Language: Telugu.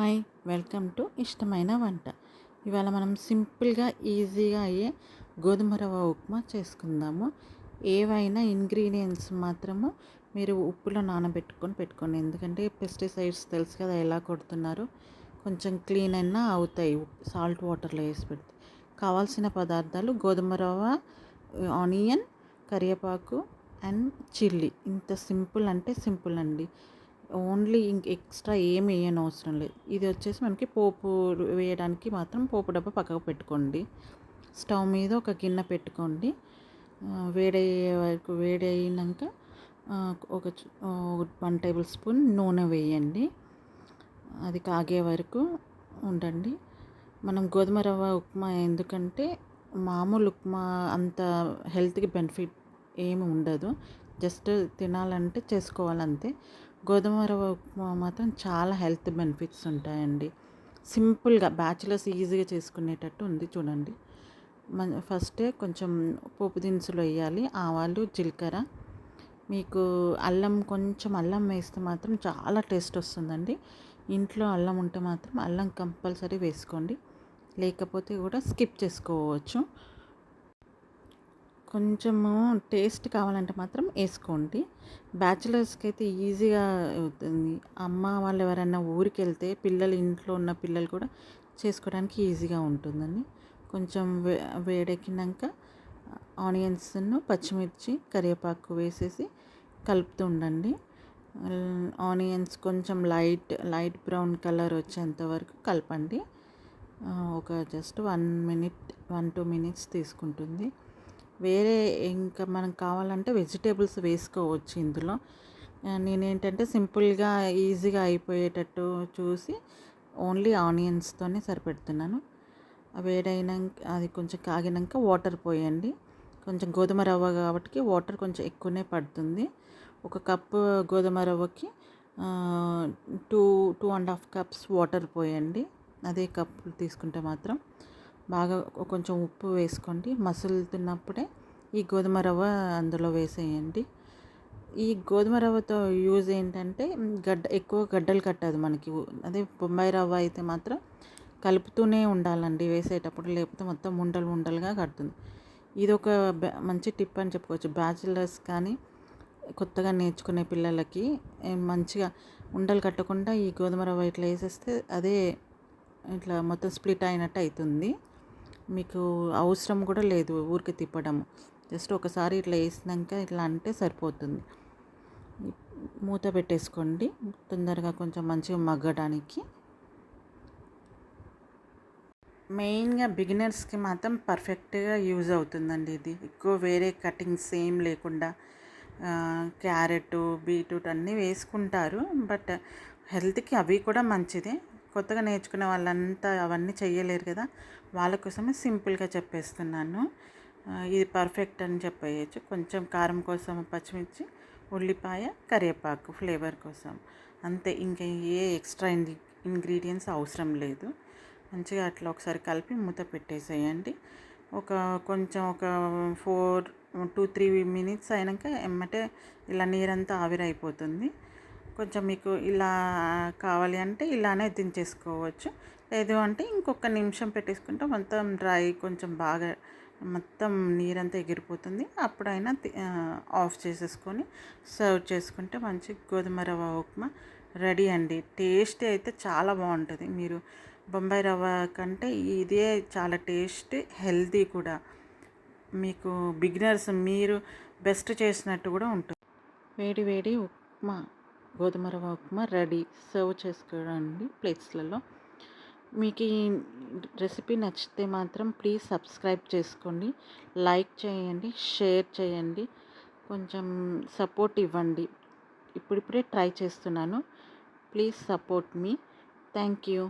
హాయ్, వెల్కమ్ టు ఇష్టమైన వంట. ఇవాళ మనం సింపుల్గా ఈజీగా అయ్యే గోధుమ రవ్వ ఉప్మా చేసుకుందాము. ఏవైనా ఇంగ్రీడియంట్స్ మాత్రము మీరు ఉప్పులో పెట్టుకోండి. ఎందుకంటే పెస్టిసైడ్స్ తెలుసు కదా ఎలా కొడుతున్నారు. కొంచెం క్లీన్ అయినా అవుతాయి సాల్ట్ వాటర్లో వేసి పెడితే. కావాల్సిన పదార్థాలు గోధుమ రవ్వ, ఆనియన్, కరివేపాకు అండ్ చిల్లీ. ఇంత సింపుల్ అంటే సింపుల్ అండి. ఓన్లీ ఎక్స్ట్రా ఏమి వేయని అవసరం లేదు. ఇది వచ్చేసి మనకి పోపు వేయడానికి మాత్రం పోపు డబ్బా పక్కకు పెట్టుకోండి. స్టవ్ మీద ఒక గిన్నె పెట్టుకోండి. వేడయ్యే వరకు వేడయినాక ఒక 1 టేబుల్ స్పూన్ నూనె వేయండి. అది కాగే వరకు ఉండండి. మనం గోధుమ రవ్వ ఉప్మా ఎందుకంటే మామూలు ఉప్మా అంత హెల్త్కి బెనిఫిట్ ఏమి ఉండదు. జస్ట్ తినాలంటే చేసుకోవాలంతే. గోధుమ రవ్వ ఉప్మా మాత్రం చాలా హెల్త్ బెనిఫిట్స్ ఉంటాయండి. సింపుల్గా బ్యాచిలర్స్ ఈజీగా చేసుకునేటట్టు ఉంది చూడండి. ఫస్టే కొంచెం పోపు దినుసులు వేయాలి. ఆవాలు, జీలకర్ర. మీకు కొంచెం అల్లం వేస్తే మాత్రం చాలా టేస్ట్ వస్తుందండి. ఇంట్లో అల్లం ఉంటే మాత్రం అల్లం కంపల్సరీ వేసుకోండి. లేకపోతే కూడా స్కిప్ చేసుకోవచ్చు. కొంచెము టేస్ట్ కావాలంటే మాత్రం వేసుకోండి. బ్యాచిలర్స్కి అయితే ఈజీగా అవుతుంది. అమ్మ వాళ్ళు ఎవరైనా ఊరికి వెళ్తే ఇంట్లో ఉన్న పిల్లలు కూడా చేసుకోవడానికి ఈజీగా ఉంటుందండి. కొంచెం వేడెక్కినాక ఆనియన్స్ను, పచ్చిమిర్చి, కరివేపాకు వేసేసి కలుపుతూ ఉండండి. ఆనియన్స్ కొంచెం లైట్ బ్రౌన్ కలర్ వచ్చేంత వరకు కలపండి. ఒక జస్ట్ 1-2 మినిట్స్ తీసుకుంటుంది. వేరే ఇంకా మనకు కావాలంటే వెజిటేబుల్స్ వేసుకోవచ్చు ఇందులో. నేనేంటంటే సింపుల్గా ఈజీగా అయిపోయేటట్టు చూసి ఓన్లీ ఆనియన్స్తోనే సరిపెడుతున్నాను. వేడైనాక అది కొంచెం కాగినాక వాటర్ పోయండి. కొంచెం గోధుమ రవ్వ కాబట్టి వాటర్ కొంచెం ఎక్కువనే పడుతుంది. ఒక కప్పు గోధుమ రవ్వకి 2.5 కప్స్ వాటర్ పోయండి. అదే కప్పు తీసుకుంటే మాత్రం బాగా కొంచెం ఉప్పు వేసుకోండి. మసులుతున్నప్పుడే ఈ గోధుమ రవ్వ అందులో వేసేయండి. ఈ గోధుమ రవ్వతో యూజ్ ఏంటంటే ఎక్కువ గడ్డలు కట్టదు మనకి. అదే బొంబాయి రవ్వ అయితే మాత్రం కలుపుతూనే ఉండాలండి వేసేటప్పుడు, లేకపోతే మొత్తం ఉండలుగా కడుతుంది. ఇది ఒక మంచి టిప్ అని చెప్పుకోవచ్చు. బ్యాచిలర్స్ కానీ కొత్తగా నేర్చుకునే పిల్లలకి మంచిగా ఉండలు కట్టకుండా ఈ గోధుమ రవ్వ ఇట్లా వేసేస్తే అదే ఇట్లా మొత్తం స్ప్లిట్ అయినట్టు అవుతుంది. మీకు అవసరం కూడా లేదు ఊరికి తిప్పడం. జస్ట్ ఒకసారి ఇట్లా వేసినాక ఇట్లా అంటే సరిపోతుంది. మూత పెట్టేసుకోండి తొందరగా కొంచెం మంచిగా మగ్గడానికి. మెయిన్గా బిగినర్స్కి మాత్రం పర్ఫెక్ట్గా యూజ్ అవుతుందండి ఇది. ఎక్కువ వేరే కటింగ్స్ ఏం లేకుండా క్యారెట్, బీట్రూట్ అన్నీ వేసుకుంటారు. బట్ హెల్త్కి అవి కూడా మంచిదే. కొత్తగా నేర్చుకునే వాళ్ళంతా అవన్నీ చెయ్యలేరు కదా, వాళ్ళ కోసమే సింపుల్గా చెప్పేస్తున్నాను. ఇది పర్ఫెక్ట్ అని చెప్పేయచ్చు. కొంచెం కారం కోసం పచ్చిమిర్చి, ఉల్లిపాయ, కరివేపాకు ఫ్లేవర్ కోసం, అంతే. ఇంకా ఏ ఎక్స్ట్రా ఇంగ్రీడియంట్స్ అవసరం లేదు. మంచిగా అట్లా ఒకసారి కలిపి మూత పెట్టేసేయండి. కొంచెం ఒక 2-3 మినిట్స్ అయినాక ఎమ్మటే ఇలా నీరంతా ఆవిరైపోతుంది. కొంచెం మీకు ఇలా కావాలి అంటే ఇలానే దించేసుకోవచ్చు. లేదు అంటే ఇంకొక నిమిషం పెట్టేసుకుంటే మొత్తం డ్రై, కొంచెం బాగా మొత్తం నీరంతా ఎగిరిపోతుంది. అప్పుడైనా ఆఫ్ చేసేసుకొని సర్వ్ చేసుకుంటే మంచి గోధుమ రవ్వ ఉప్మా రెడీ అండి. టేస్ట్ అయితే చాలా బాగుంటుంది. మీరు బొంబాయి రవ్వ కంటే ఇదే చాలా టేస్ట్, హెల్తీ కూడా. మీకు బిగినర్స్ మీరు బెస్ట్ చేసినట్టు కూడా ఉంటుంది. వేడి వేడి ఉప్మా, గోధుమ రవ్వ ఉప్మా రెడీ. సర్వ్ చేసుకోండి ప్లేట్స్లలో. మీకు ఈ రెసిపీ నచ్చితే మాత్రం ప్లీజ్ సబ్స్క్రైబ్ చేసుకోండి, లైక్ చేయండి, షేర్ చేయండి, కొంచెం సపోర్ట్ ఇవ్వండి. ఇప్పుడిప్పుడే ట్రై చేస్తున్నాను. Please support me. Thank you.